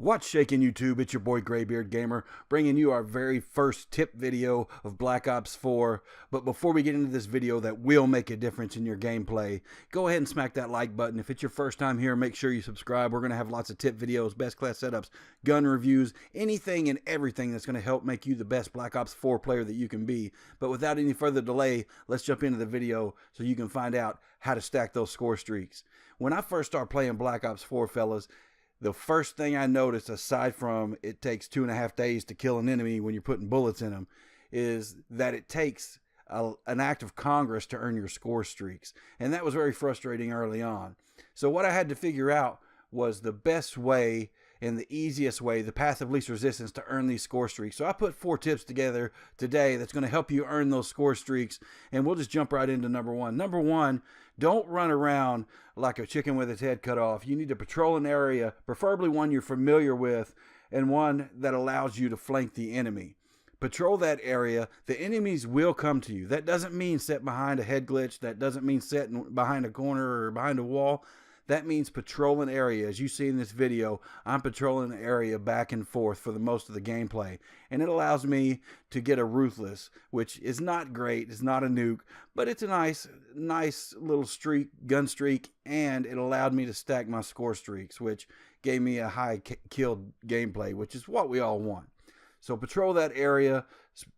What's shaking YouTube? It's your boy Graybeard Gamer, bringing you our very first tip video of Black Ops 4. But before we get into this video that will make a difference in your gameplay, go ahead and smack that like button. If it's your first time here, make sure you subscribe. We're going to have lots of tip videos, best class setups, gun reviews, anything and everything that's going to help make you the best Black Ops 4 player that you can be. But without any further delay, let's jump into the video so you can find out how to stack those score streaks. When I first started playing Black Ops 4, fellas, the first thing I noticed, aside from it takes 2.5 days to kill an enemy when you're putting bullets in them, is that it takes an act of Congress to earn your score streaks. And that was very frustrating early on. So what I had to figure out was the best way and the easiest way, the path of least resistance to earn these score streaks. So I put 4 tips together today that's going to help you earn those score streaks. And we'll just jump right into number one. Number one, don't run around like a chicken with its head cut off. You need to patrol an area, preferably one you're familiar with and one that allows you to flank the enemy. Patrol that area. The enemies will come to you. That doesn't mean sit behind a head glitch. That doesn't mean sitting behind a corner or behind a wall. That means patrol an area. As you see in this video, I'm patrolling an area back and forth for the most of the gameplay. And it allows me to get a Ruthless, which is not great. It's not a nuke, but it's a nice little streak, gun streak, and it allowed me to stack my score streaks, which gave me a high killed gameplay, which is what we all want. So patrol that area,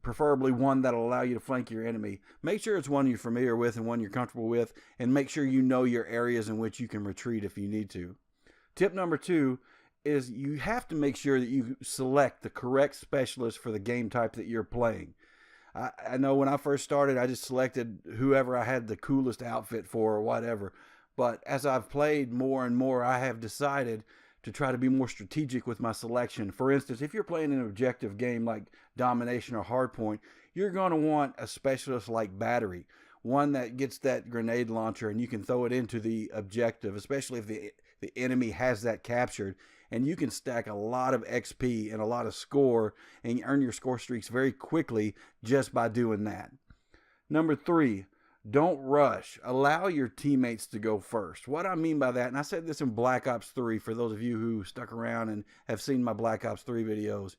preferably one that'll allow you to flank your enemy. Make sure it's one you're familiar with and one you're comfortable with, and make sure you know your areas in which you can retreat if you need to. Tip number 2 is you have to make sure that you select the correct specialist for the game type that you're playing. I know when I first started, I just selected whoever I had the coolest outfit for or whatever. But as I've played more and more, I have decided to try to be more strategic with my selection. For instance, if you're playing an objective game like Domination or Hardpoint, you're going to want a specialist like Battery, one that gets that grenade launcher and you can throw it into the objective, especially if the enemy has that captured, and you can stack a lot of XP and a lot of score and earn your score streaks very quickly just by doing that. Number 3, don't rush. Allow your teammates to go first. What I mean by that, and I said this in Black Ops 3 for those of you who stuck around and have seen my Black Ops 3 videos,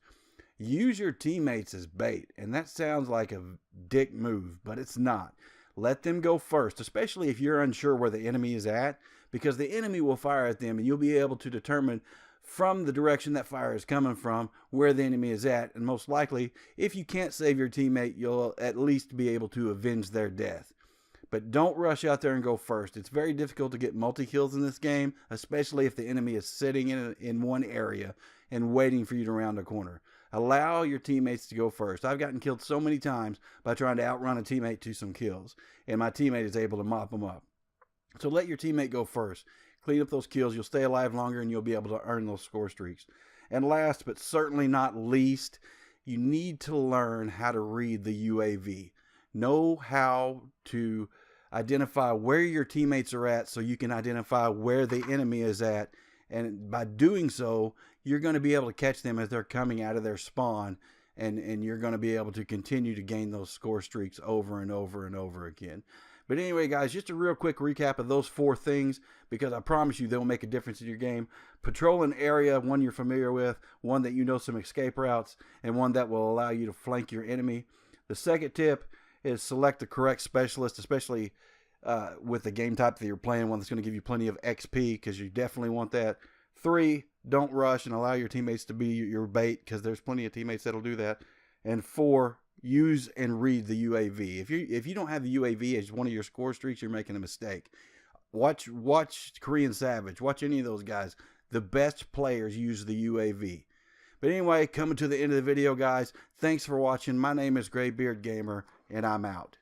use your teammates as bait. And that sounds like a dick move, but it's not. Let them go first, especially if you're unsure where the enemy is at, because the enemy will fire at them and you'll be able to determine from the direction that fire is coming from where the enemy is at. And most likely, if you can't save your teammate, you'll at least be able to avenge their death. But don't rush out there and go first. It's very difficult to get multi-kills in this game, especially if the enemy is sitting in one area and waiting for you to round a corner. Allow your teammates to go first. I've gotten killed so many times by trying to outrun a teammate to some kills, and my teammate is able to mop them up. So let your teammate go first. Clean up those kills. You'll stay alive longer, and you'll be able to earn those score streaks. And last, but certainly not least, you need to learn how to read the UAV. Know how to identify where your teammates are at so you can identify where the enemy is at. And by doing so, you're going to be able to catch them as they're coming out of their spawn. And you're going to be able to continue to gain those score streaks over and over and over again. But anyway, guys, just a real quick recap of those 4 things, because I promise you they'll make a difference in your game. Patrol an area, one you're familiar with, one that you know some escape routes, and one that will allow you to flank your enemy. The second tip is select the correct specialist, especially with the game type that you're playing, one that's going to give you plenty of XP, because you definitely want that. 3, don't rush and allow your teammates to be your bait, because there's plenty of teammates that'll do that. And 4, use and read the UAV. If you don't have the UAV as one of your score streaks, you're making a mistake. Watch Korean Savage. Watch any of those guys. The best players use the UAV. But anyway, coming to the end of the video, guys. Thanks for watching. My name is Graybeard Gamer, and I'm out.